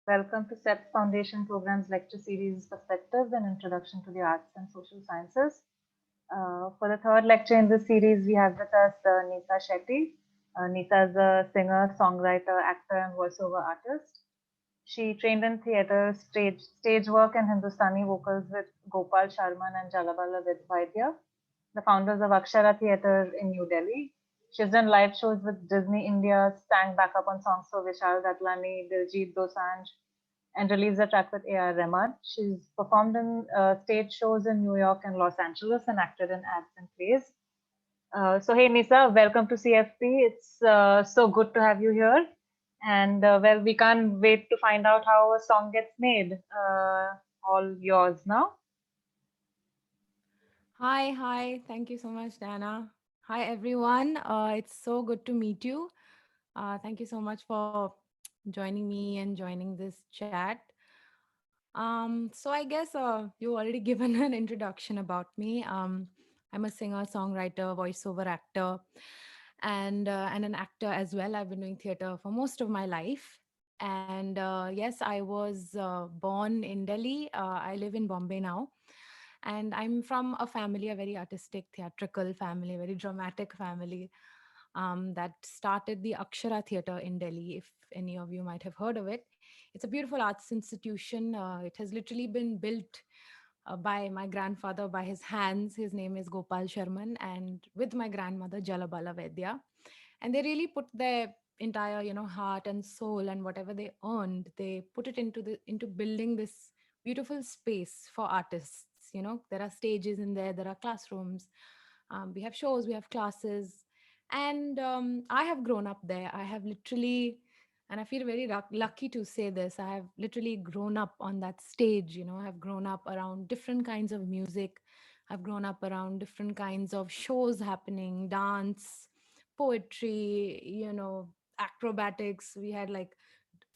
Welcome to SEP Foundation Program's lecture series Perspectives and Introduction to the Arts and Social Sciences. For the third lecture in this series, we have with us Nisa Shetty. Nisa is a singer, songwriter, actor, and voiceover artist. She trained in theatre, stage work, and Hindustani vocals with Gopal Sharman and Jalabala Vidvaidya, the founders of Akshara Theatre in New Delhi. She's done live shows with Disney India, sang backup on songs for Vishal Datlani, Diljit Dosanjh, and released a track with A.R. Rahman. She's performed in stage shows in New York and Los Angeles and acted in ads and plays. So, hey, Nisa, welcome to CFP. It's so good to have you here. And well, we can't wait to find out how a song gets made. All yours now. Hi. Thank you so much, Dana. Hi, everyone. It's so good to meet you. Thank you so much for joining me and joining this chat. So I guess you already given an introduction about me. I'm a singer, songwriter, voiceover actor, and an actor as well. I've been doing theater for most of my life. And yes, I was born in Delhi. I live in Bombay now. And I'm from a family, a very artistic, theatrical family, very dramatic family that started the Akshara Theatre in Delhi, if any of you might have heard of it. It's a beautiful arts institution. It has literally been built by my grandfather, by his hands. His name is Gopal Sharman, and with my grandmother, Jalabala Vedya. And they really put their entire, heart and soul and whatever they earned, they put it into building this beautiful space for artists. There are stages in there, there are classrooms, we have shows, we have classes, and I have grown up there. I have literally, and I feel very lucky to say this, I have literally grown up on that stage. I've grown up around different kinds of music. I've grown up around different kinds of shows happening, dance, poetry, acrobatics. We had like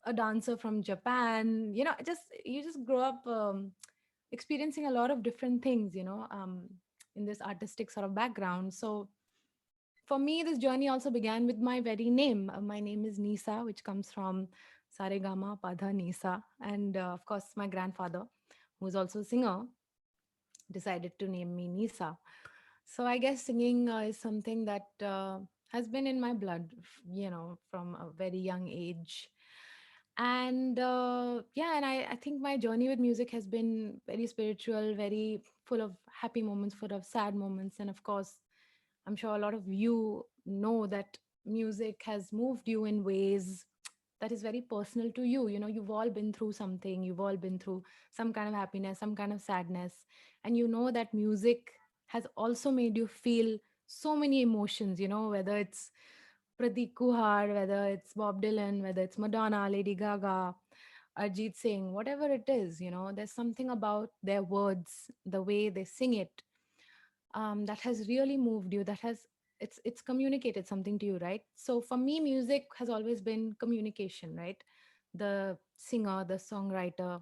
a dancer from Japan. Just you just grow up experiencing a lot of different things, in this artistic sort of background. So for me, this journey also began with my very name. My name is Nisa, which comes from Saregama Padha Nisa. And of course, my grandfather, who is also a singer, decided to name me Nisa. So I guess singing is something that has been in my blood, from a very young age. And yeah, and I think my journey with music has been very spiritual, very full of happy moments, full of sad moments. And of course, I'm sure a lot of you know that music has moved you in ways that is very personal to you. You've all been through something, you've all been through some kind of happiness, some kind of sadness, and you know that music has also made you feel so many emotions, whether it's Pradeep Kuhar, whether it's Bob Dylan, whether it's Madonna, Lady Gaga, Arjit Singh, whatever it is, there's something about their words, the way they sing it, that has really moved you, that has it's communicated something to you, right? So for me, music has always been communication, right? The singer, the songwriter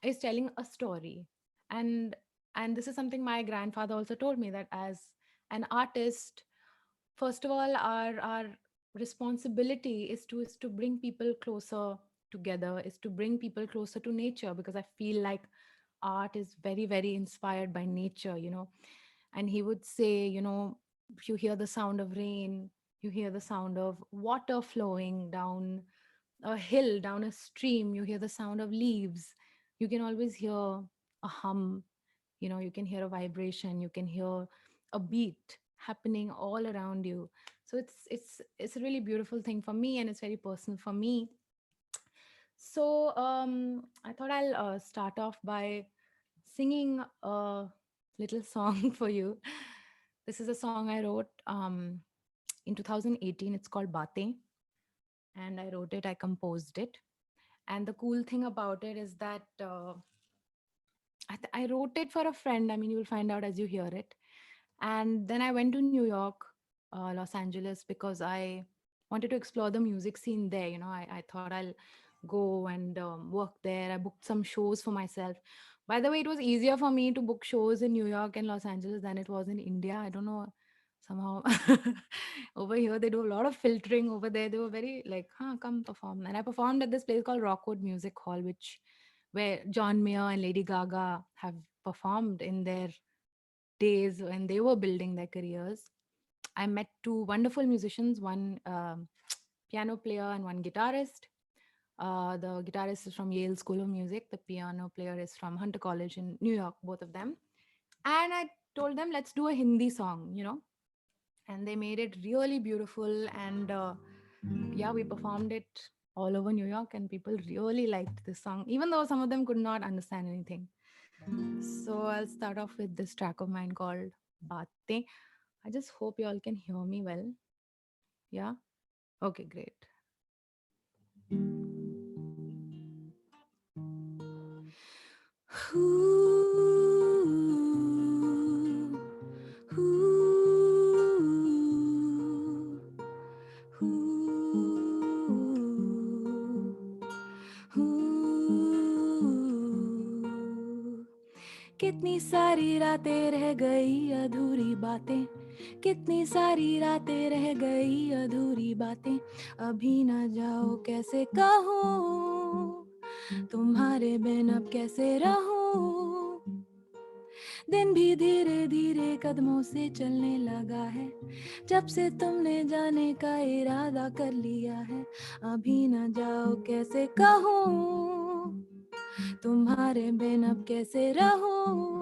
is telling a story. And and this is something my grandfather also told me, that as an artist, first of all, our responsibility is to bring people closer together, is to bring people closer to nature, because I feel like art is very, very inspired by nature. And he would say, you hear the sound of rain, you hear the sound of water flowing down a hill, down a stream, you hear the sound of leaves, you can always hear a hum, you can hear a vibration, you can hear a beat happening all around you. So it's a really beautiful thing for me, and it's very personal for me. So I thought I'll start off by singing a little song for you. This is a song I wrote in 2018. It's called Baatein, and I wrote it, I composed it. And the cool thing about it is that I wrote it for a friend. I mean, you'll find out as you hear it. And then I went to New York, Los Angeles, because I wanted to explore the music scene there. I thought I'll go and work there. I booked some shows for myself. By the way, it was easier for me to book shows in New York and Los Angeles than it was in India. I don't know. somehow over here they do a lot of filtering. Over there they were very like, huh, come perform. And I performed at this place called Rockwood Music Hall, which where John Mayer and Lady Gaga have performed in their days when they were building their careers. I met two wonderful musicians, one piano player and one guitarist. The guitarist is from Yale School of Music. The piano player is from Hunter College in New York, both of them. And I told them, let's do a Hindi song, and they made it really beautiful. And yeah, we performed it all over New York, and people really liked this song, even though some of them could not understand anything. So I'll start off with this track of mine called Baatein. I just hope you all can hear me well. Yeah. Okay, great. कितनी सारी रातें रह गई अधूरी बातें, कितनी सारी रातें रह गई अधूरी बातें, अभी ना जाओ कैसे कहूँ, तुम्हारे बिन अब कैसे रहूँ, दिन भी धीरे धीरे कदमों से चलने लगा है, जब से तुमने जाने का इरादा कर लिया है, अभी ना जाओ कैसे कहूँ, तुम्हारे बिन अब कैसे रहूं,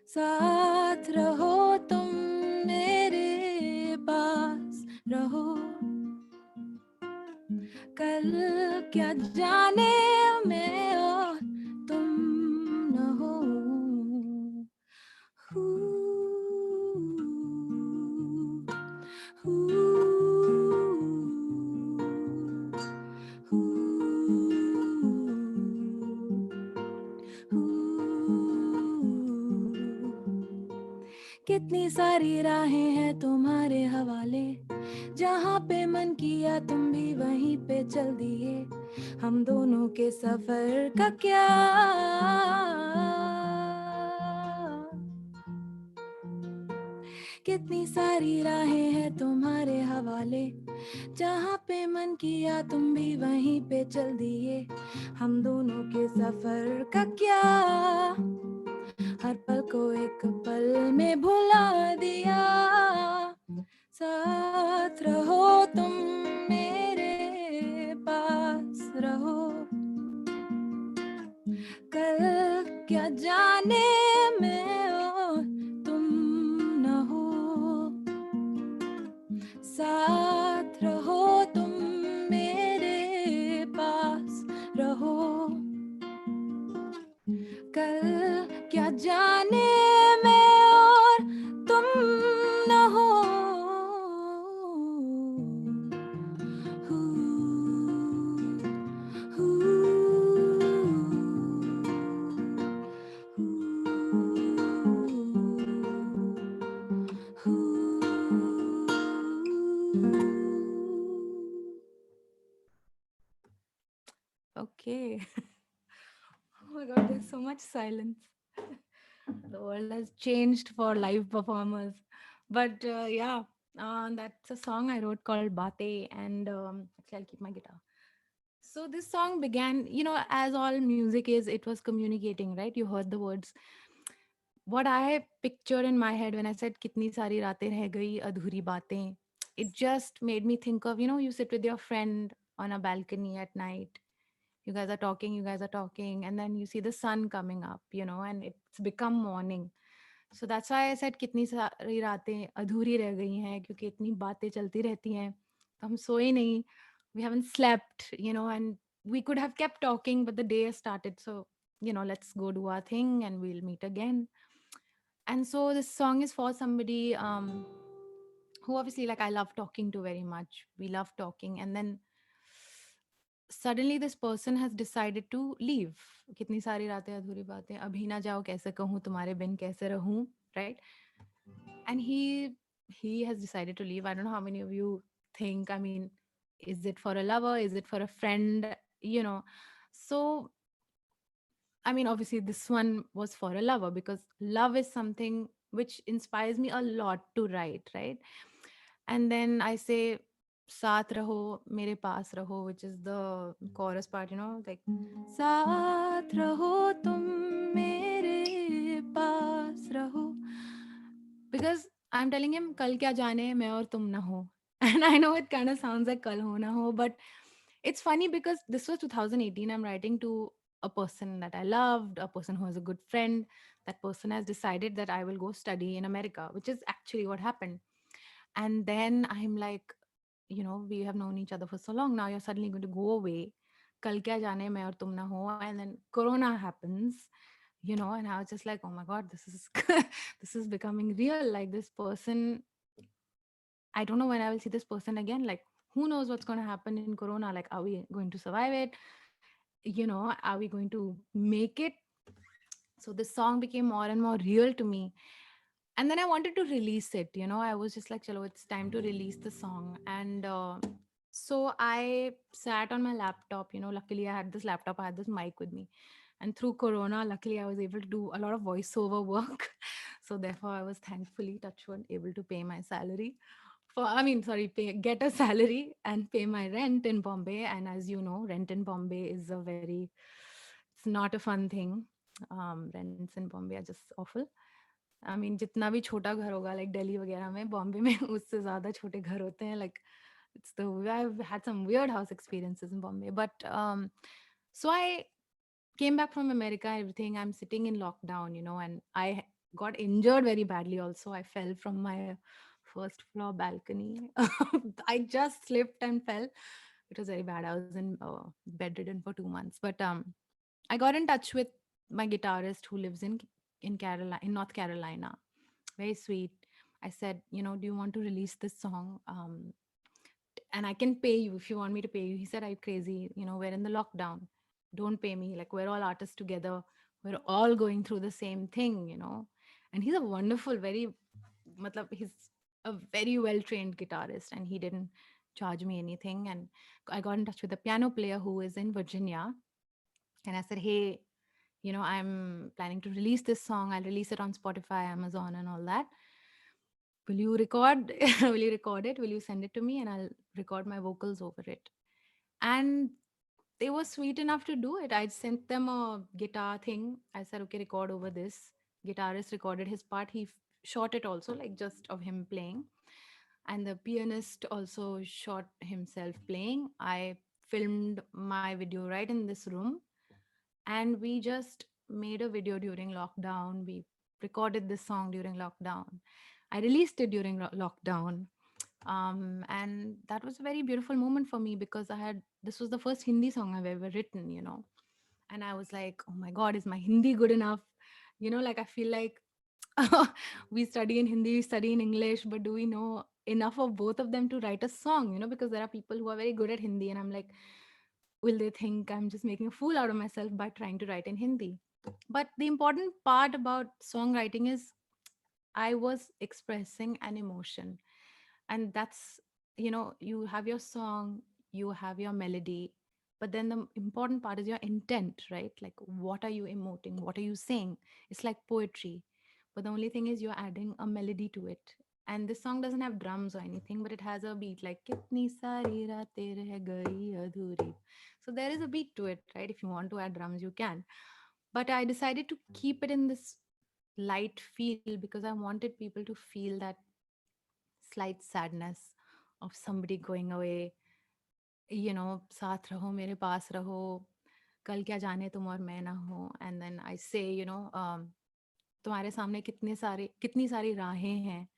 साथ रहो तुम मेरे पास रहो, कल क्या जाने मैं और तुम न हो, कितनी सारी राहें हैं तुम्हारे हवाले, जहाँ पे मन किया तुम भी वहीं पे चल दिए, हम दोनों के सफर का क्या, कितनी सारी राहें हैं तुम्हारे हवाले, जहाँ पे मन किया तुम भी वहीं पे चल दिए, हम दोनों के सफर का क्या, हर पल को एक पल में भुला दिया, साथ रहो तुम मेरे पास रहो, कल क्या जाने मैं और तुम न हो, साथ रहो तुम मेरे पास रहो, कल क्या जाने मैं और तुम न हो, Okay. Oh my god, there's so much silence. The world has changed for live performers. But yeah, that's a song I wrote called Bate, and actually, I'll keep my guitar. So this song began, as all music is, it was communicating, right? You heard the words. What I pictured in my head when I said "Kitni sari raatein reh gayi adhuri baatein," it just made me think of, you sit with your friend on a balcony at night, you guys are talking, and then you see the sun coming up, and it's become morning. So that's why I said कितनी सारी रातें अधूरी रह गई हैं, क्योंकि इतनी बातें चलती रहती हैं, तो हम सोए नहीं, we haven't slept, and we could have kept talking, but the day has started, so let's go do our thing and we'll meet again. And so this song is for somebody who obviously, like, I love talking to very much, we love talking, and then suddenly this person has decided to leave. कितनी सारी रातें अधूरी बातें, अभी ना जाओ कैसे कहूँ, तुम्हारे बिन कैसे रहूं, right? And he has decided to leave. I don't know how many of you think, I mean, is it for a lover, is it for a friend, so I mean, obviously this one was for a lover, because love is something which inspires me a lot to write, right? And then I say, Saath raho, mere paas raho, which is the chorus part, like, Saath raho, tum mere paas raho. Because I'm telling him, kal kya jaane, main aur tum na ho. And I know it kind of sounds like kal ho na ho, but it's funny because this was 2018. I'm writing to a person that I loved, a person who was a good friend. That person has decided that I will go study in America, which is actually what happened. And then I'm like, we have known each other for so long. Now you're suddenly going to go away. Kal kya jaane, main aur tum na ho. And then Corona happens, and I was just like, oh my God, this is this is becoming real. Like this person, I don't know when I will see this person again. Like, who knows what's going to happen in Corona? Like, are we going to survive it? Are we going to make it? So this song became more and more real to me. And then I wanted to release it. I was just like, chalo, it's time to release the song. And so I sat on my laptop. Luckily I had this laptop, I had this mic with me. And through Corona, luckily I was able to do a lot of voiceover work. So therefore, I was thankfully, touch wood, able to pay my salary get a salary and pay my rent in Bombay. And as you know, rent in Bombay is it's not a fun thing. Rents in Bombay are just awful. I mean, जितना भी छोटा घर होगा like Delhi वगैरह में, बॉम्बे में उससे ज़्यादा छोटे घर होते हैं. Like, I've had some weird house experiences in Bombay. But so I came back from America, everything. I'm sitting in lockdown, and I got injured very badly also. I fell from my first floor balcony. I just slipped and fell. It was very bad. I was in bedridden for 2 months. But I got in touch with my guitarist who lives in North Carolina. Very sweet. I said, do you want to release this song? And I can pay you if you want me to pay you. He said, are you crazy? We're in the lockdown. Don't pay me. Like, we're all artists together. We're all going through the same thing. And he's a wonderful, he's a very well trained guitarist, and he didn't charge me anything. And I got in touch with a piano player who is in Virginia. And I said, hey, I'm planning to release this song. I'll release it on Spotify, Amazon, and all that. Will you record? Will you record it? Will you send it to me? And I'll record my vocals over it. And they were sweet enough to do it. I sent them a guitar thing. I said, okay, record over this. Guitarist recorded his part. He shot it also, like just of him playing. And the pianist also shot himself playing. I filmed my video right in this room. And we just made a video during lockdown. We recorded this song during lockdown. I released it during lockdown. And that was a very beautiful moment for me because this was the first Hindi song I've ever written. And I was like, oh my God, is my Hindi good enough? Like I feel like we study in Hindi, we study in English, but do we know enough of both of them to write a song? Because there are people who are very good at Hindi, and I'm like, will they think I'm just making a fool out of myself by trying to write in Hindi? But the important part about songwriting is I was expressing an emotion. And that's, you have your song, you have your melody, but then the important part is your intent, right? Like, what are you emoting? What are you saying? It's like poetry. But the only thing is, you're adding a melody to it. And this song doesn't have drums or anything, but it has a beat like Kitni sari raatein reh gayi adhuri. So there is a beat to it, right? If you want to add drums, you can. But I decided to keep it in this light feel because I wanted people to feel that slight sadness of somebody going away. साथ रहो मेरे पास रहो, कल क्या जाने तुम और मैं ना हो. And then I say, तुम्हारे सामने कितनी सारी राहें हैं,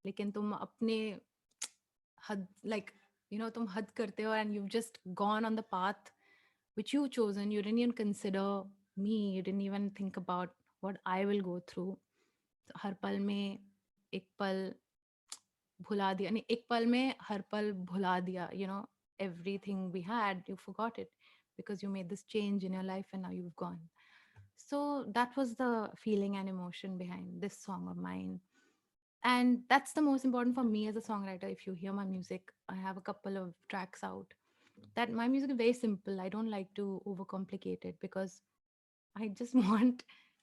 लेकिन तुम अपने हद, like, तुम हद करते हो, and you've just gone on the path which you've chosen. You didn't even consider me. You didn't even think about what I will go through. हर पल में एक पल भुला दिया, नहीं, एक पल में हर पल भुला दिया. Everything we had, you forgot it because you made this change in your life and now you've gone. So that was the feeling and emotion behind this song of mine. And that's the most important for me as a songwriter. If you hear my music, I have a couple of tracks out, that my music is very simple. I don't like to overcomplicate it because I just want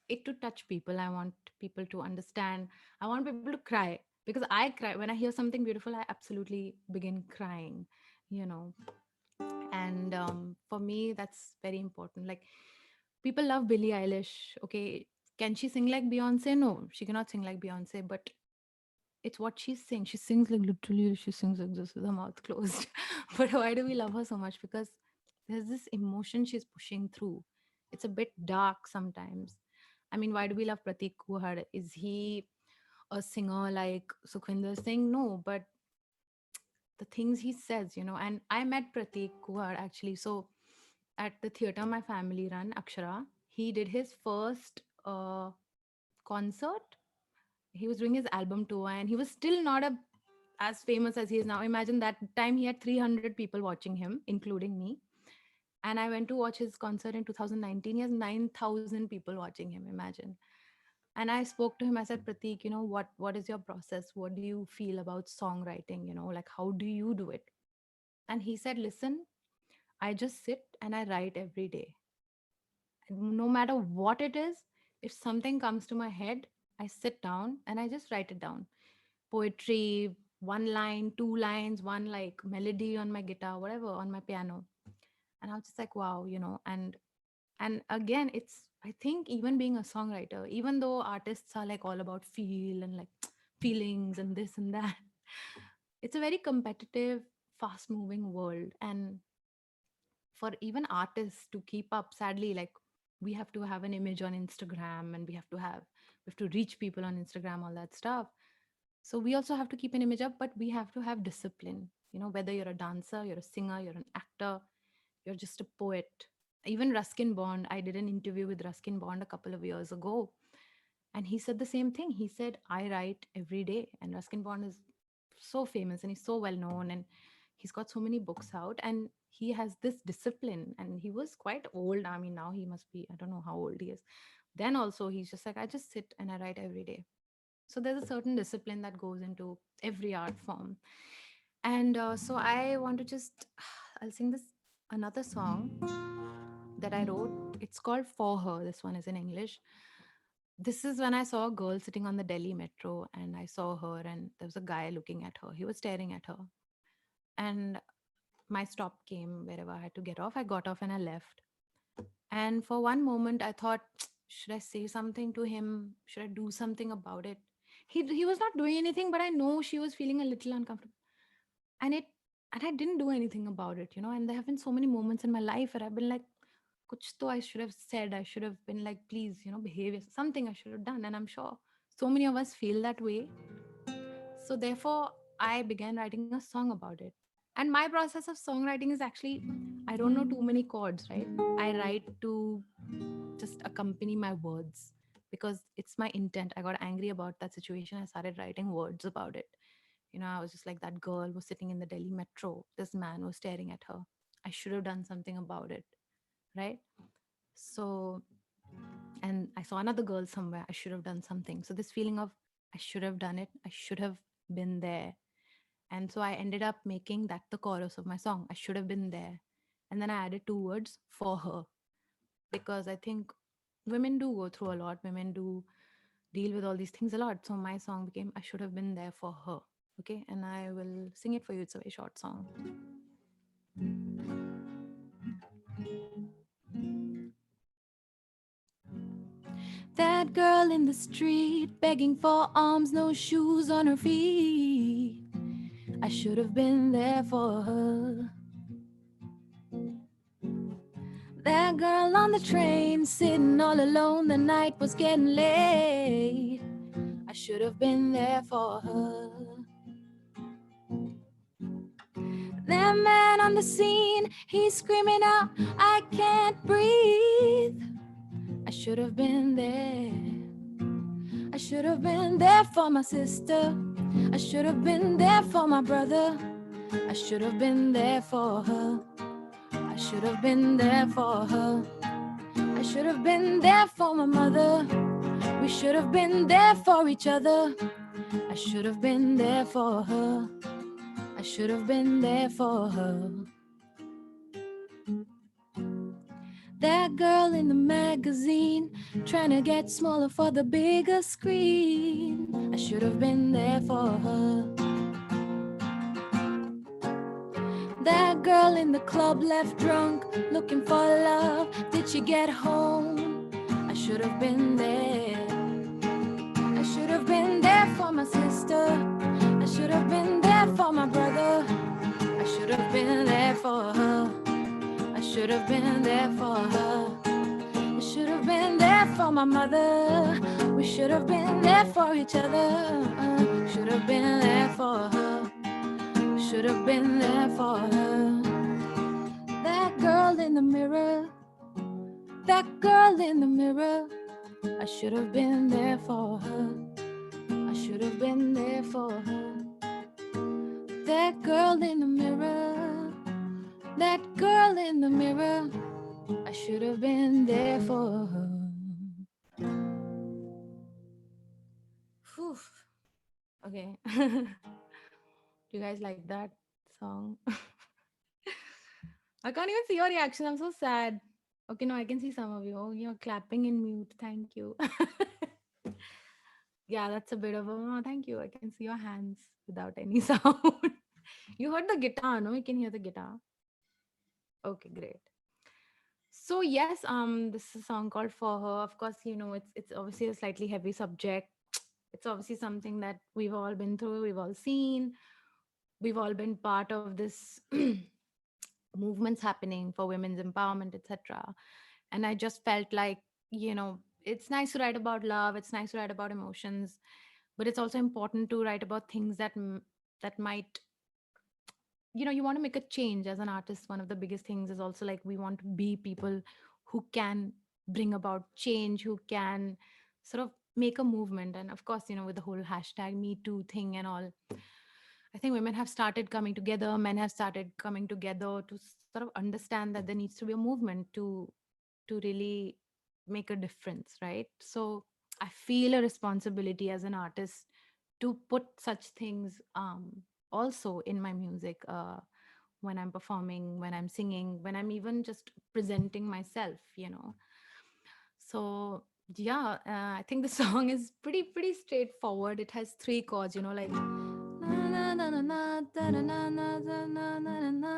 it to touch people. I want people to understand. I want people to cry, because I cry when I hear something beautiful. I absolutely begin crying, you know. And for me, that's very important. Like, people love Billie Eilish. Okay, can she sing like Beyonce? No, she cannot sing like Beyonce, but it's what she sings. She sings like, literally, she sings like this with her mouth closed. But why do we love her so much? Because there's this emotion she's pushing through. It's a bit dark sometimes. I mean, why do we love Pratik Kuhad? Is he a singer like Sukhvinder Singh? No, but the things he says, and I met Pratik Kuhad actually. So at the theater my family run, Akshara, he did his first concert. He was doing his album tour, and he was still not as famous as he is now. Imagine that time he had 300 people watching him, including me. And I went to watch his concert in 2019. He has 9,000 people watching him. Imagine. And I spoke to him. I said, Pratik, what is your process? What do you feel about songwriting? Like, how do you do it? And he said, listen, I just sit and I write every day. No matter what it is, if something comes to my head, I sit down and I just write it down. Poetry, one line, two lines, one like melody on my guitar, whatever, on my piano. And I was just like, wow, and again, it's, I think, even being a songwriter, even though artists are like all about feel and like feelings and this and that, it's a very competitive, fast moving world. And for even artists to keep up, sadly, like, we have to have an image on Instagram, and we have to reach people on Instagram, all that stuff. So we also have to keep an image up, but we have to have discipline. Whether you're a dancer, you're a singer, you're an actor, you're just a poet. Even Ruskin Bond, I did an interview with Ruskin Bond a couple of years ago, and he said the same thing. He said, I write every day. And Ruskin Bond is so famous and he's so well known, and he's got so many books out, and he has this discipline. And he was quite old. I mean, now he must be, I don't know how old he is. Then also, he's just like, I just sit and I write every day. So there's a certain discipline that goes into every art form. And so I want to just, I'll sing this another song that I wrote. It's called For Her. This one is in English. This is when I saw a girl sitting on the Delhi metro, and I saw her, and there was a guy looking at her. He was staring at her. And my stop came wherever I had to get off. I got off and I left. And for one moment, I thought, should I say something to him? Should I do something about it? He was not doing anything, but I know she was feeling a little uncomfortable. And it and I didn't do anything about it. And there have been so many moments in my life where I've been like, kuch to I should have said. I should have been like, please, behave. Something I should have done. And I'm sure so many of us feel that way. So therefore, I began writing a song about it. And my process of songwriting is actually, I don't know too many chords, right? I write to just accompany my words, because it's my intent. I got angry about that situation. I started writing words about it. I was just like, that girl was sitting in the Delhi metro. This man was staring at her. I should have done something about it, right? So, and I saw another girl somewhere. I should have done something. So, this feeling of I should have done it, I should have been there. And so I ended up making that the chorus of my song. I should have been there. And then I added two words, for her, because I think women do go through a lot. Women do deal with all these things a lot. So my song became I should have been there for her. Okay. And I will sing it for you. It's a very short song. That girl in the street begging for alms, no shoes on her feet. I should have been there for her. That girl on the train sitting all alone, the night was getting late. I should have been there for her. That man on the scene, he's screaming out, I can't breathe. I should have been there. I should have been there for my sister. I should have been there for my brother. I should have been there for her. I should have been there for her. I should have been there for my mother. We should have been there for each other. I should have been there for her. I should have been there for her. That girl in the magazine, trying to get smaller for the bigger screen. I should have been there for her. That girl in the club left drunk, looking for love. Did she get home? I should have been there. I should have been there for my sister. I should have been there for my brother. I should have been there for her. I should have been there for her. I should have been there for my mother. We should have been there for each other. Should have been there for her. Should have been there for her. That girl in the mirror. That girl in the mirror. I should have been there for her. I should have been there for her. That girl in the mirror. That girl in the mirror. I should have been there for her. Phew. Okay. Do you guys like that song? I can't even see your reaction. I'm so sad. Okay, no, I can see some of you. Oh, you're clapping in mute. Thank you. Yeah, that's a bit of a oh, thank you. I can see your hands without any sound. You heard the guitar, no? You can hear the guitar. Okay, great. So yes, this is a song called For Her. Of course, you know, it's obviously a slightly heavy subject. It's obviously something that we've all been through, we've all seen, we've all been part of this movements happening for women's empowerment, etc. And I just felt like, you know, it's nice to write about love, it's nice to write about emotions, but it's also important to write about things that that might, you know, you want to make a change as an artist. One of the biggest things is also like we want to be people who can bring about change, who can sort of make a movement. And of course, you know, with the whole hashtag me too thing and all, I think women have started coming together, men have started coming together to sort of understand that there needs to be a movement to really make a difference, right? So I feel a responsibility as an artist to put such things also in my music, when I'm performing, when I'm singing, when I'm even just presenting myself, you know. So yeah, I think the song is pretty straightforward. It has three chords, you know, like na, na, na, na, na, da, na, na, na, da, na, na, na, na.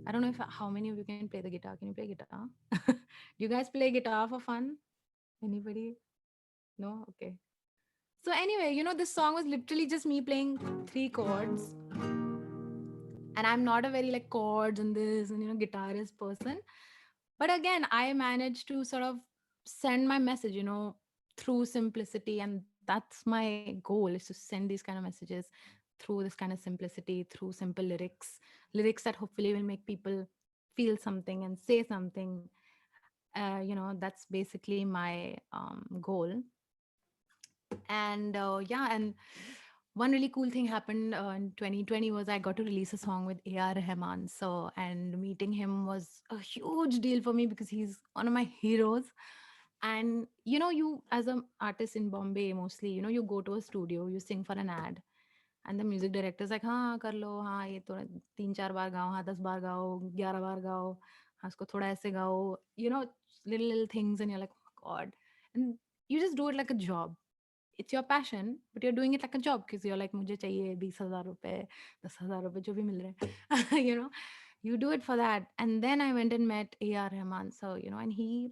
I don't know if how many of you can play the guitar. Can you play guitar? Do you guys play guitar for fun? Anybody? No? Okay. So anyway, you know, this song was literally just me playing three chords. And I'm not a very like chords and this and you know guitarist person. But again, I managed to sort of send my message, you know, through simplicity. And that's my goal, is to send these kind of messages through this kind of simplicity, through simple lyrics that hopefully will make people feel something and say something. You know, that's basically my goal. And yeah, and one really cool thing happened in 2020 was I got to release a song with AR Rahman. So, and meeting him was a huge deal for me because he's one of my heroes. And you know, you as an artist in Bombay, mostly, you know, you go to a studio, you sing for an ad, and the music director is like, हाँ कर लो, हाँ ये तो 3-4 बार गाओ, हाँ 10 बार गाओ, 11 बार गाओ, हाँ इसको थोड़ा ऐसे गाओ, you know, little things, and you're like, oh my god, and you just do it like a job. It's your passion, but you're doing it like a job because you're like, मुझे चाहिए 20,000 रुपए, 10,000 रुपए, जो भी मिल रहे हैं, you know, you do it for that. And then I went and met AR Rahman, so you know, and he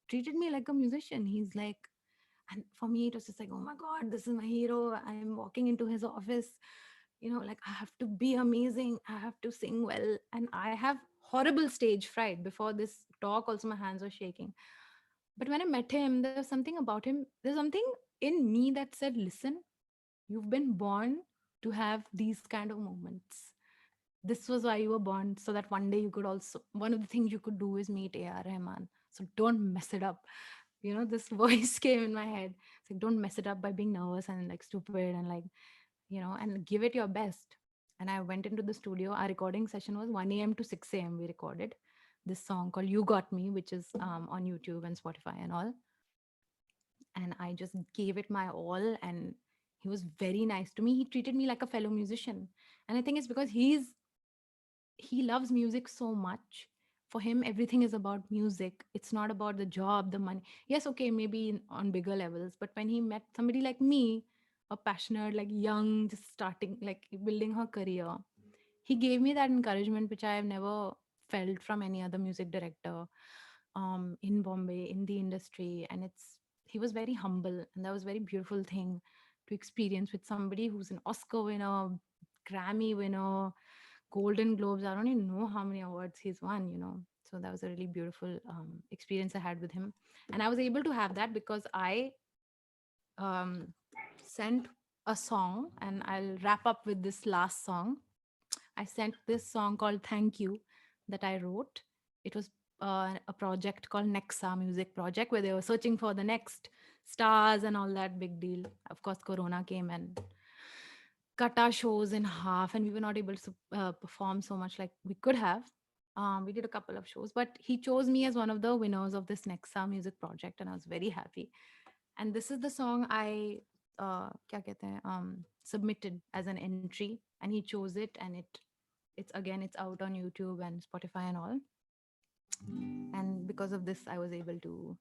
treated me like a musician. He's like, and for me it was just like, oh my god, this is my hero. I'm walking into his office, you know, like I have to be amazing, I have to sing well, and I have horrible stage fright. Before this talk also my hands were shaking, but when I met him, there's something about him, there's something in me that said, listen, you've been born to have these kind of moments. This was why you were born, so that one day you could also, one of the things you could do is meet AR Rahman. So don't mess it up. You know, this voice came in my head. It's like, don't mess it up by being nervous and like stupid and like, you know, and give it your best. And I went into the studio. Our recording session was 1 a.m. to 6 a.m. We recorded this song called You Got Me, which is on YouTube and Spotify and all. And I just gave it my all. And he was very nice to me. He treated me like a fellow musician. And I think it's because he loves music so much. for him, everything is about music. It's not about the job, the money. Yes, okay, maybe on bigger levels. But when he met somebody like me, a passionate, like young, just starting, like building her career, he gave me that encouragement, which I have never felt from any other music director in Bombay, in the industry. And he was very humble. And that was a very beautiful thing to experience with somebody who's an Oscar winner, Grammy winner, Golden Globes. I don't even know how many awards he's won. So that was a really beautiful experience I had with him. And I was able to have that because I um, sent a song, and I'll wrap up with this last song. I sent this song called Thank You that I wrote. It was a project called Nexa Music Project, where they were searching for the next stars and all that big deal. Of course, Corona came and cut our shows in half, and we were not able to perform so much like we could have. We did a couple of shows, but he chose me as one of the winners of this Nexa Music Project, and I was very happy. And this is the song I kya kehte hain, submitted as an entry, and he chose it, and it's out on YouTube and Spotify and all. And because of this, I was able to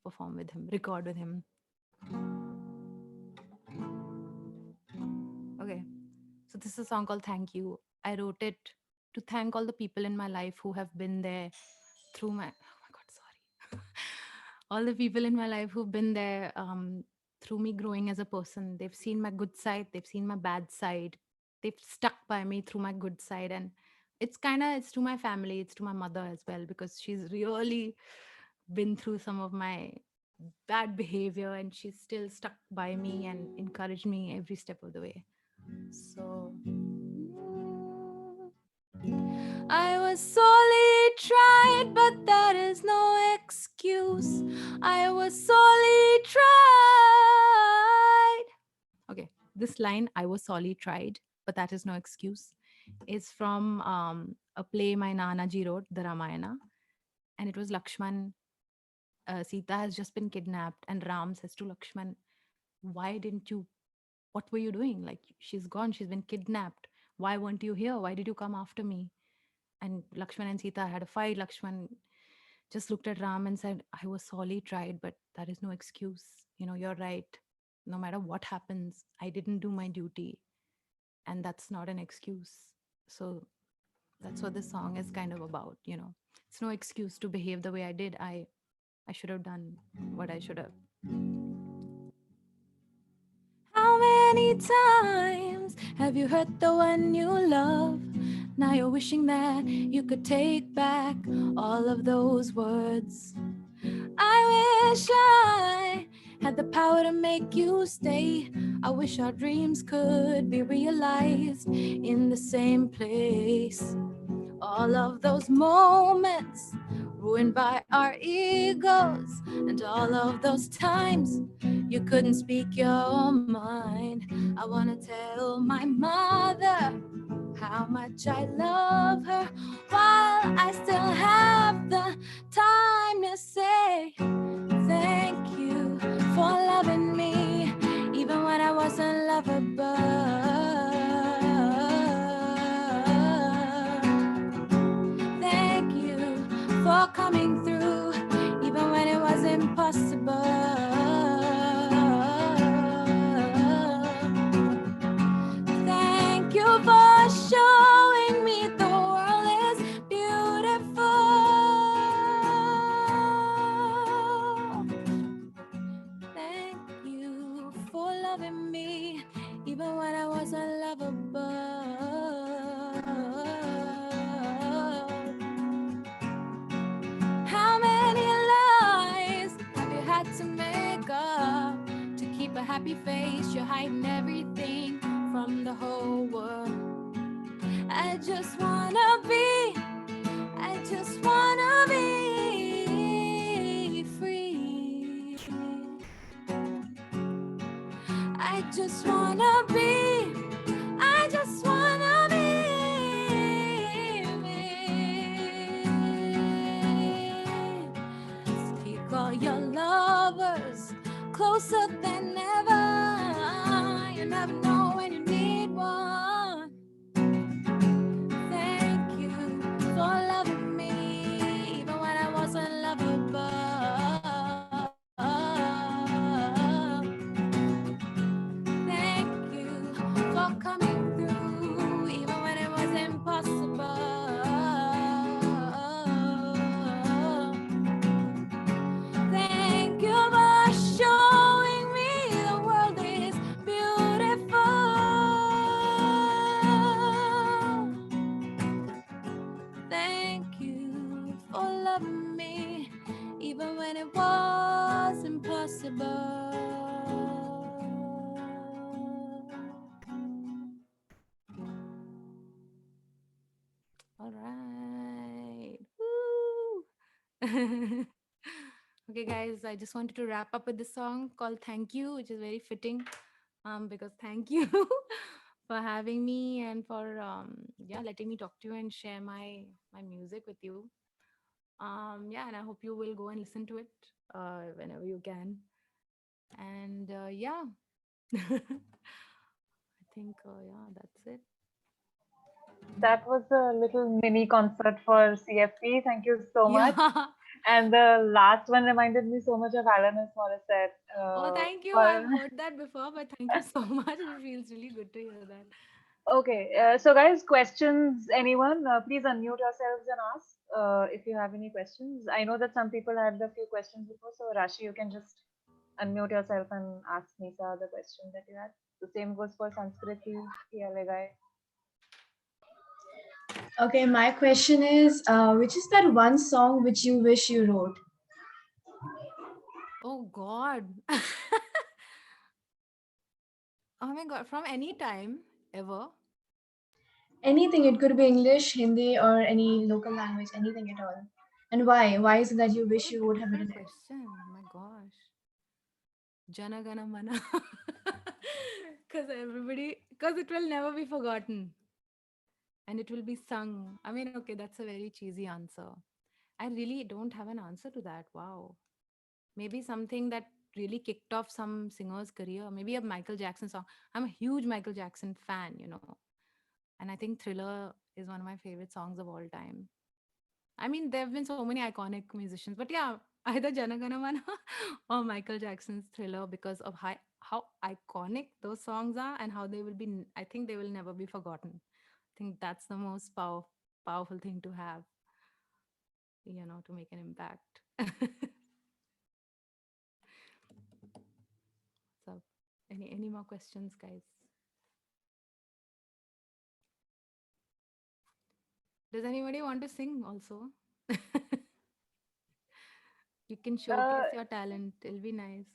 perform with him, record with him. Okay, so this is a song called Thank You. I wrote it to thank all the people in my life who have been there through my, oh my god, sorry, all the people in my life who've been there through me growing as a person. They've seen my good side, they've seen my bad side, they've stuck by me through my good side. And it's to my family, it's to my mother as well, because she's really been through some of my bad behavior, and she's still stuck by me and encouraged me every step of the way. So I was sorely tried, but that is no excuse. I was sorely tried. Okay, this line, I was sorely tried, but that is no excuse, is from a play my Nana ji wrote, the Ramayana. And it was Lakshman. Sita has just been kidnapped, and Ram says to Lakshman, why didn't you, what were you doing? Like, she's gone, she's been kidnapped. Why weren't you here? Why did you come after me? And Lakshman and Sita had a fight. Lakshman just looked at Ram and said, I was sorely tried, but that is no excuse. You're right. No matter what happens, I didn't do my duty. And that's not an excuse. So that's what this song is kind of about. It's no excuse to behave the way I did. I should have done what I should have. How many times have you hurt the one you love? Now you're wishing that you could take back all of those words. I wish I had the power to make you stay. I wish our dreams could be realized in the same place. All of those moments ruined by our egos, and all of those times you couldn't speak your mind. I wanna tell my mother how much I love her while I still have the time to say thank you for loving me even when I wasn't lovable. Thank you for coming through even when it was impossible. Thank you for showing me the world is beautiful. Thank you for loving me even when I was unlovable. How many lies have you had to make up to keep a happy face? You're hiding everything from the whole world. I just wanna be free. I just wanna be me. Take all your lovers closer than ever. You never know when you need one. Thank you for loving me for loving me, even when it was impossible. All right. Woo! Okay, guys, I just wanted to wrap up with this song called Thank You, which is very fitting because thank you for having me and for yeah, letting me talk to you and share my music with you. Yeah, and I hope you will go and listen to it whenever you can. And yeah, I think yeah, that's it. That was a little mini concert for CFP. Thank you so much. Yeah. And the last one reminded me so much of Alanis Morissette. Oh, thank you. For I've heard that before, but thank you so much. It feels really good to hear that. Okay, so guys, questions, anyone? Please unmute yourselves and ask if you have any questions. I know that some people had a few questions before, so Rashi, you can just unmute yourself and ask Nisa the question that you had. The same goes for Sanskriti, PLA guy. Okay, my question is, which is that one song which you wish you wrote? Oh God. Oh my God. From any time ever. Anything, it could be English, Hindi, or any local language, anything at all. And why? Why is it that you What wish a you would have difficult written it? question. My gosh. Jana Gana Mana. Because it will never be forgotten and it will be sung. I mean, okay, that's a very cheesy answer. I really don't have an answer to that. Wow. Maybe something that really kicked off some singer's career. Maybe a Michael Jackson song. I'm a huge Michael Jackson fan, you know. And I think Thriller is one of my favorite songs of all time. I mean, there have been so many iconic musicians, but yeah, either Jana Gana Mana or Michael Jackson's Thriller because of how iconic those songs are and how they will be, I think they will never be forgotten. I think that's the most powerful thing to have, you know, to make an impact. So, any more questions, guys? Does anybody want to sing also? You can Uh, showcase your talent. It'll be nice.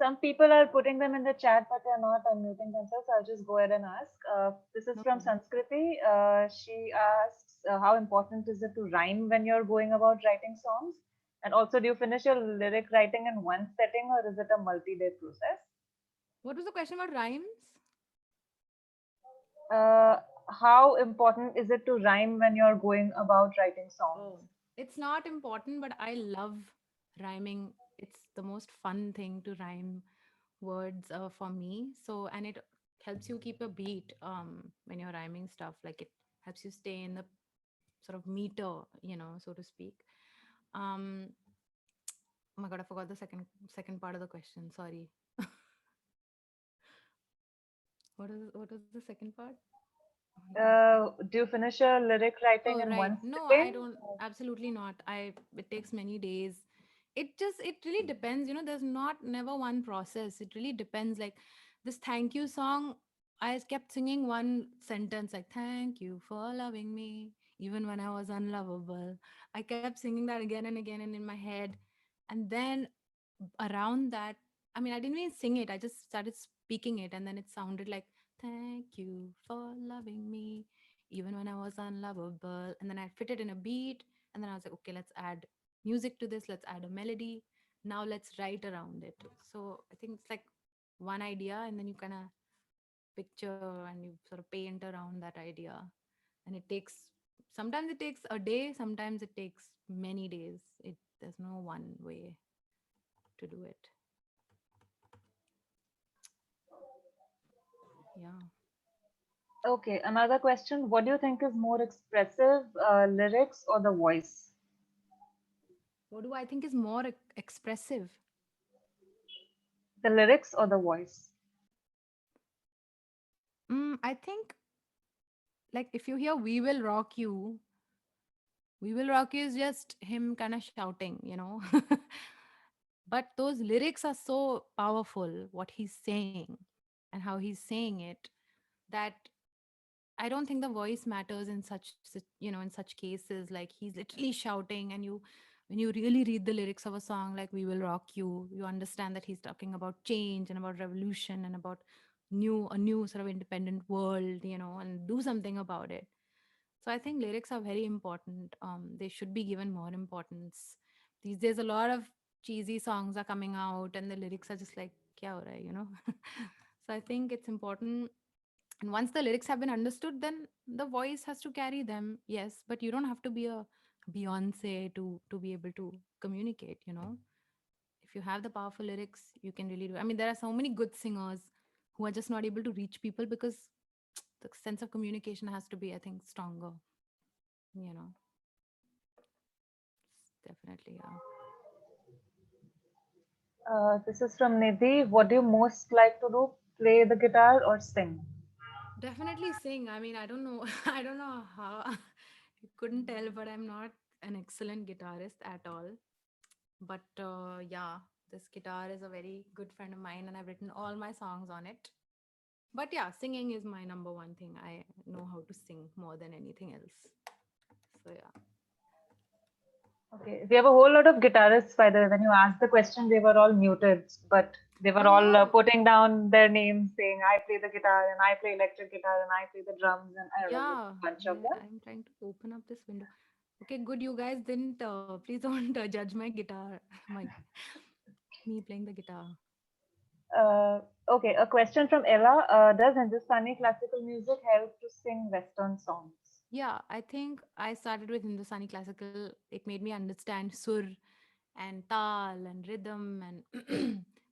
some people are putting them in the chat, but they're not unmuting themselves. I'll just go ahead and ask. This is No from problem. Sanskriti. She asks, how important is it to rhyme when you're going about writing songs? And also, do you finish your lyric writing in one setting or is it a multi-day process? What was the question about rhymes? Uh, how important is it to rhyme when you're going about writing songs? Oh, it's not important, but I love rhyming. It's the most fun thing to rhyme words for me. So, and it helps you keep a beat when you're rhyming stuff. Like it helps you stay in the sort of meter, you know, so to speak. Um, oh my God, I forgot the second part of the question. Sorry. What was the second part? Oh my God. Do you finish your lyric writing Oh, in right. one No, I sitting? don't. Absolutely not. It takes many days. It really depends. You know, there's not never one process. It really depends. Like this thank you song, I kept singing one sentence like thank you for loving me even when I was unlovable. I kept singing that again and again and in my head. And then around that, I mean, I didn't even sing it. I just started speaking it and then it sounded like thank you for loving me even when I was unlovable. And then I fit it in a beat. And then I was like, okay, let's add music to this. Let's add a melody. Now let's write around it. So I think it's like one idea, and then you kind of picture and you sort of paint around that idea. And it takes sometimes it takes a day, sometimes it takes many days. There's no one way to do it. Yeah. Okay, another question. What do you think is more expressive, lyrics or the voice? What do I think is more expressive? The lyrics or the voice? I think like if you hear "We Will Rock You," "We Will Rock You" is just him kind of shouting, you know. But those lyrics are so powerful, what he's saying and how he's saying it, that I don't think the voice matters in in such cases. Like he's literally shouting, and when you really read the lyrics of a song like "We Will Rock You," you understand that he's talking about change and about revolution and about a new sort of independent world, and do something about it. So I think lyrics are very important. They should be given more importance. These days, a lot of cheesy songs are coming out, and the lyrics are just like, "Kya ho raha hai?" So I think it's important, and once the lyrics have been understood, then the voice has to carry them. Yes, but you don't have to be a Beyonce to be able to communicate. If you have the powerful lyrics, you can really do. I mean, there are so many good singers who are just not able to reach people because the sense of communication has to be, I think, stronger. you know Definitely, yeah. This is from Nidhi. What do you most like to do? Play the guitar or sing? Definitely sing. I mean, I don't know. I don't know how. You couldn't tell, but I'm not an excellent guitarist at all. But yeah, this guitar is a very good friend of mine, and I've written all my songs on it. But yeah, singing is my number one thing. I know how to sing more than anything else. So yeah. Okay, we have a whole lot of guitarists, by the way. When you asked the question, they were all muted, but they were Oh all no. putting down their names, saying, I play the guitar, and I play electric guitar, and I play the drums, and I don't know, there's Yeah, a bunch of them. I'm trying to open up this window. Okay, good. You guys didn't. Please don't judge my guitar. My Me playing the guitar. Okay, a question from Ella. Does Hindustani classical music help to sing Western songs? Yeah, I think I started with Hindustani classical. It made me understand sur and tal and rhythm and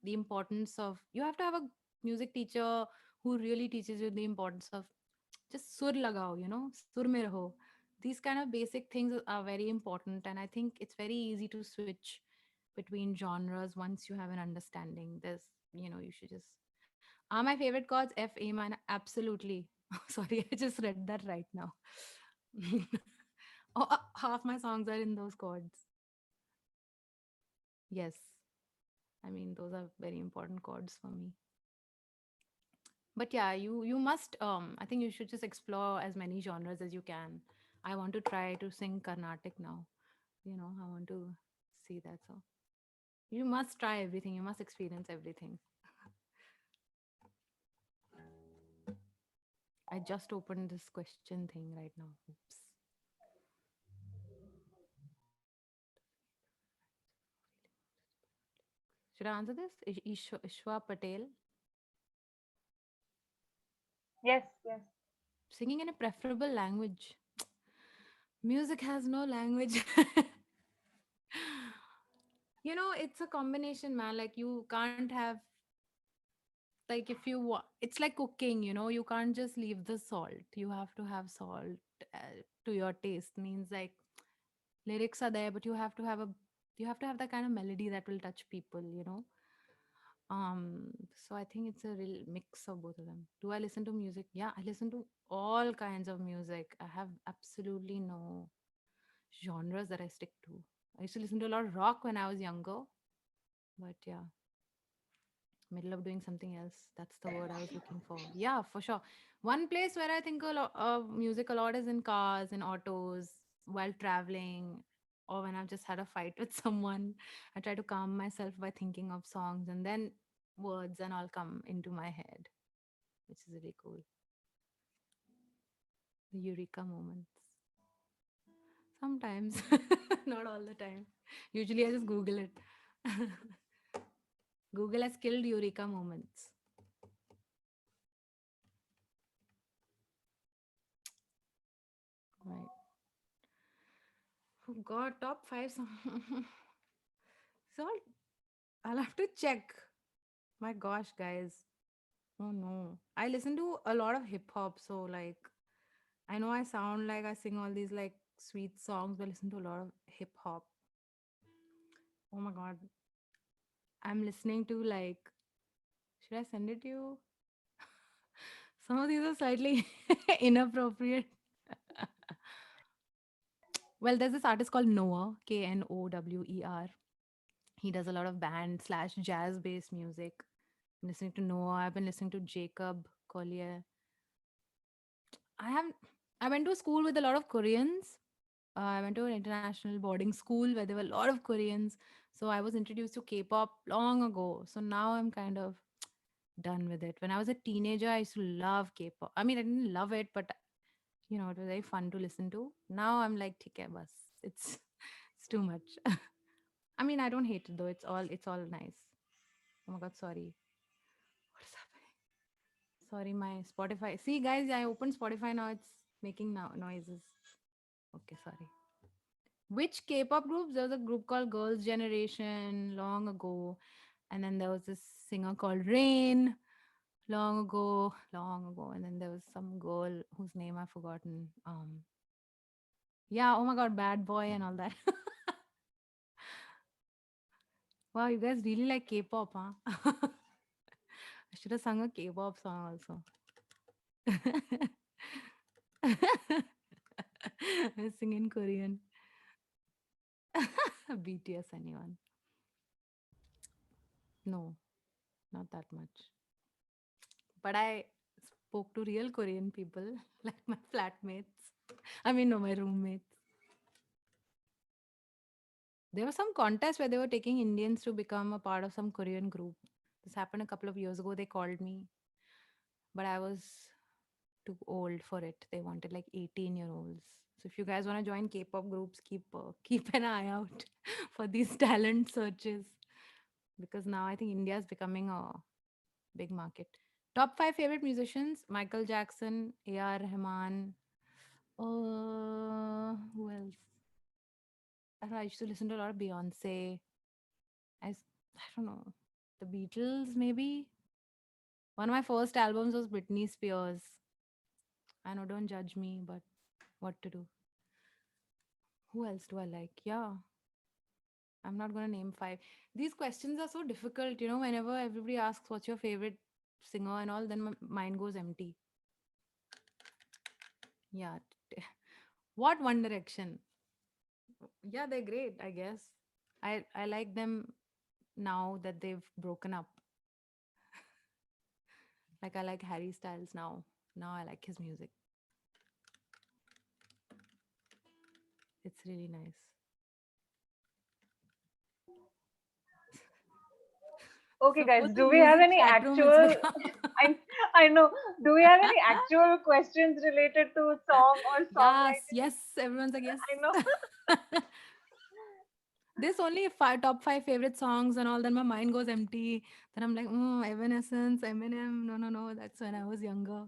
the importance of, you have to have a music teacher who really teaches you the importance of just sur lagao, sur mein raho. These kind of basic things are very important, and I think it's very easy to switch between genres once you have an understanding. You should just. Are my favorite chords F, A minor? Absolutely. Sorry, I just read that right now. Oh, half my songs are in those chords. Yes, I mean those are very important chords for me. But yeah, you must. I think you should just explore as many genres as you can. I want to try to sing Carnatic now. I want to see that. So you must try everything. You must experience everything. I just opened this question thing right now. Oops. Should I answer this? Ishwa Patel. Yes, yes. Singing in a preferable language. Music has no language. It's a combination, man. Like you can't have, like, if you it's like cooking, you can't just leave the salt. You have to have salt to your taste. Means like lyrics are there, but you have to have that kind of melody that will touch people. So I think it's a real mix of both of them. Do I listen to music? Yeah, I listen to all kinds of music. I have absolutely no genres that I stick to. I used to listen to a lot of rock when I was younger, but yeah, middle of doing something else. That's the word I was looking for. Yeah, for sure. One place where I think a lot of music a lot is in cars, in autos, while traveling, or when I've just had a fight with someone. I try to calm myself by thinking of songs, and then words and all come into my head, which is really cool. The eureka moments. Sometimes, not all the time. Usually, I just Google it. Google has killed eureka moments. Right. Oh God, top five songs. So I'll have to check. My gosh, guys. Oh no. I listen to a lot of hip hop, so like I know I sound like I sing all these like sweet songs, but I listen to a lot of hip hop. Oh my god. I'm listening to like, should I send it to you? Some of these are slightly inappropriate. Well, there's this artist called Noah, Knower. He does a lot of band slash jazz based music. I'm listening to Noah. I've been listening to Jacob Collier. I went to a school with a lot of Koreans. I went to an international boarding school where there were a lot of Koreans. So I was introduced to K-pop long ago. So now I'm kind of done with it. When I was a teenager, I used to love K-pop. I mean, I didn't love it, but it was very fun to listen to. Now I'm like, "ठीक है, bas." It's it's too much. I mean, I don't hate it though. It's all nice. Oh my god, sorry. What is happening? Sorry, my Spotify. See, guys, I opened Spotify now. It's making now noises. Okay, sorry. Which K-pop groups? There was a group called Girls' Generation long ago, and then there was this singer called Rain long ago, and then there was some girl whose name I've forgotten. Yeah, oh my god, Bad Boy and all that. Wow, you guys really like K-pop, huh? I should have sung a K-pop song also. I sing in Korean. BTS, anyone? No, not that much. But I spoke to real Korean people, like my flatmates. I mean, no, my roommates. There was some contest where they were taking Indians to become a part of some Korean group. This happened a couple of years ago. They called me, but I was too old for it. They wanted like 18-year-olds. So if you guys want to join K-pop groups, keep an eye out for these talent searches, because now I think India is becoming a big market. Top 5 favorite musicians: Michael Jackson, A.R. Rahman. Who else? I don't know, I used to listen to a lot of Beyonce. I don't know. The Beatles, maybe. One of my first albums was Britney Spears. I know, don't judge me, but what to do? Who else do I like? Yeah, I'm not going to name 5. These questions are so difficult. Whenever everybody asks what's your favorite singer and all, then my mind goes empty. Yeah. What One Direction? Yeah, they're great, I guess. I like them now that they've broken up. Like I like Harry Styles now. Now I like his music. It's really nice. Okay, guys, Suppose the do we have music any chat room it's actual? become. I I know. Do we have any actual questions related to song or Yes, songwriting? yes. Everyone's like, yes. I know. This only top 5 favorite songs and all. Then my mind goes empty. Then I'm like, Evanescence, Eminem. No, no, no. That's when I was younger.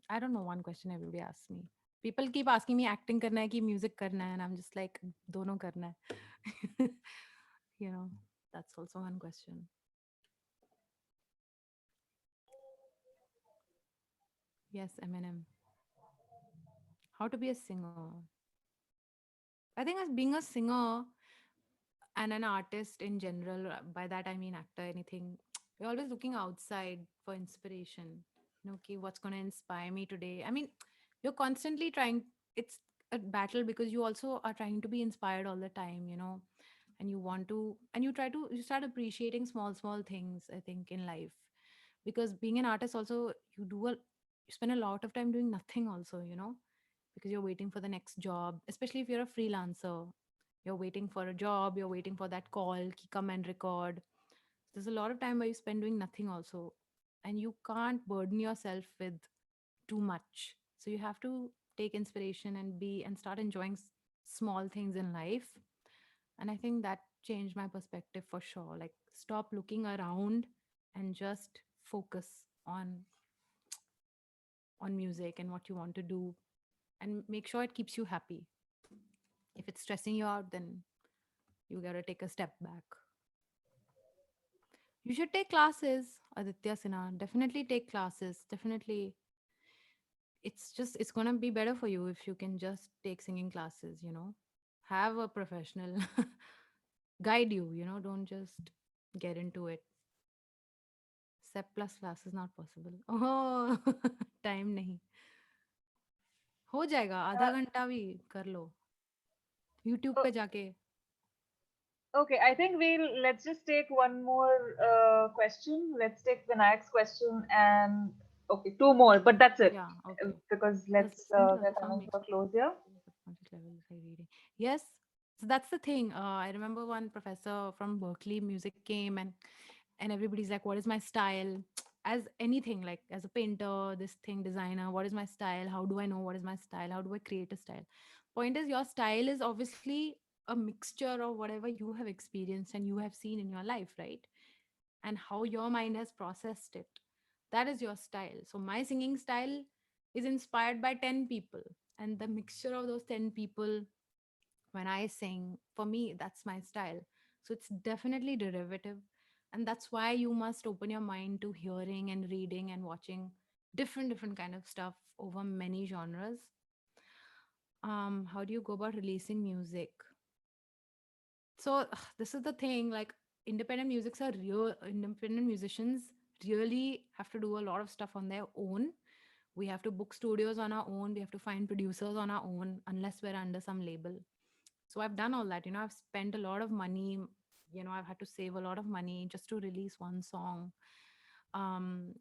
I don't know one question everybody asks me. People keep asking me acting karna hai ki music karna hai, and I'm just like, dono karna hai. you know, that's also one question. Yes, Eminem. How to be a singer? I think as being a singer and an artist in general, by that I mean actor, anything, you're always looking outside for inspiration. Okay, what's going to inspire me today? I mean, you're constantly trying, it's a battle because you also are trying to be inspired all the time, and you want to, and you start appreciating small things, I think, in life. Because being an artist also, you spend a lot of time doing nothing also, because you're waiting for the next job, especially if you're a freelancer. You're waiting for a job, you're waiting for that call, ki come and record. There's a lot of time where you spend doing nothing also. And you can't burden yourself with too much. So you have to take inspiration and start enjoying small things in life. And I think that changed my perspective for sure. Like, stop looking around and just focus on music and what you want to do, and make sure it keeps you happy. If it's stressing you out, then you gotta take a step back. You should take classes, Aditya Sinha. Definitely take classes. Definitely. It's gonna be better for you if you can just take singing classes. Have a professional guide you, don't just get into it. Step plus class is not possible. Oh, time nahi. हो जाएगा, आधा Uh, घंटा भी कर लो YouTube oh, पे जाके. okay, I think let's just take one more question. Let's take the next question. And Okay, two more, but that's it. Yeah, okay. Because Does let's listening to we're other song coming makes to a you close here. subconscious level is like reading? Yes. So that's the thing. I remember one professor from Berkeley music came and everybody's like, what is my style? As anything, like as a painter, this thing, designer, what is my style? How do I know what is my style? How do I create a style? Point is, your style is obviously a mixture of whatever you have experienced and you have seen in your life, right? And how your mind has processed it. That is your style. So my singing style is inspired by 10 people. And the mixture of those 10 people, when I sing, for me, that's my style. So it's definitely derivative. And that's why you must open your mind to hearing and reading and watching different kind of stuff over many genres. How do you go about releasing music? So this is the thing, like independent musicians really have to do a lot of stuff on their own. We have to book studios on our own, we have to find producers on our own unless we're under some label. So I've done all that, I've spent a lot of money, I've had to save a lot of money just to release one song. um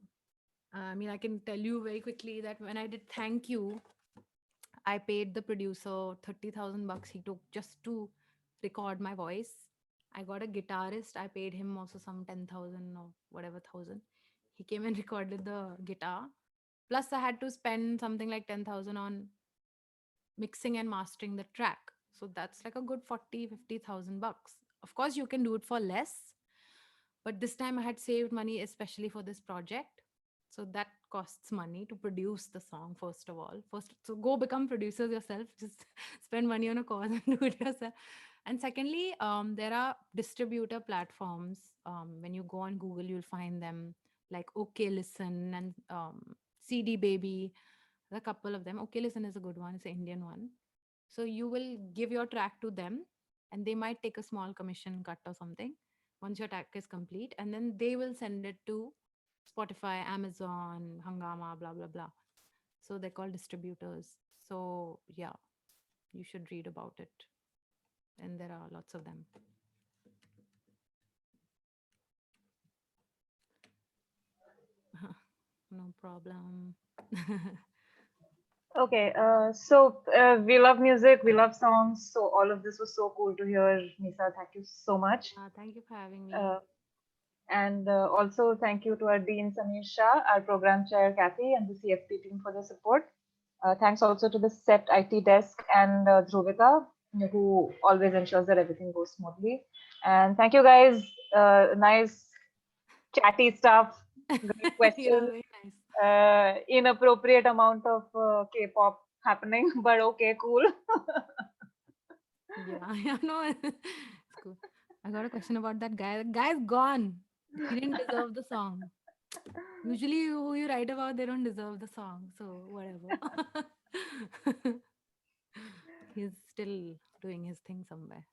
I mean, I can tell you very quickly that when I did Thank You, I paid the producer 30,000 bucks he took just to record my voice. I got a guitarist. I paid him also some 10,000 or whatever thousand. He came and recorded the guitar. Plus, I had to spend something like 10,000 on mixing and mastering the track. So that's like a good 50,000 bucks. Of course, you can do it for less, but this time I had saved money especially for this project. So that costs money to produce the song, first of all. First, so go become producers yourself. Just spend money on a cause and do it yourself. And secondly, there are distributor platforms. When you go on Google, you'll find them like OK Listen and CD Baby. A couple of them. OK Listen is a good one. It's an Indian one. So you will give your track to them, and they might take a small commission cut or something once your track is complete, and then they will send it to Spotify, Amazon, Hangama, blah blah blah. So they're called distributors. So yeah, you should read about it, and there are lots of them. No problem. Okay, so we love music, we love songs. So all of this was so cool to hear, Nisa. Thank you so much. Thank you for having me. Uh, and also thank you to our Dean Samir Shah, our program chair Kathy, and the CFP team for their support. Thanks also to the SET IT desk and Dhruvika, who always ensures that everything goes smoothly. And thank you guys. Nice chatty stuff, great Yeah, questions, very nice. inappropriate amount of K-pop happening, but okay, cool. Yeah, yeah, no, it's cool. I got a question about that guy. The guy's gone. He didn't deserve the song. Usually, who you write about, they don't deserve the song. So, whatever. He's still doing his thing somewhere.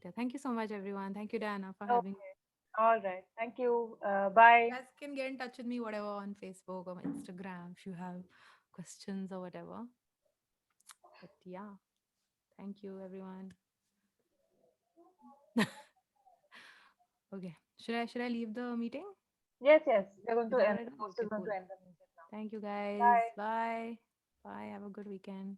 Yeah, thank you so much, everyone. Thank you, Diana, for having me. Okay, all right. Thank you. You Bye. guys can get in touch with me, whatever, on Facebook or Instagram if you have questions or whatever. But yeah, thank you, everyone. Okay, should I leave the meeting? Yes, yes. We're going Is to that what end. I The do? host Okay, is going cool. to end the meeting now. Thank you, guys. Bye. Bye. Bye. Have a good weekend.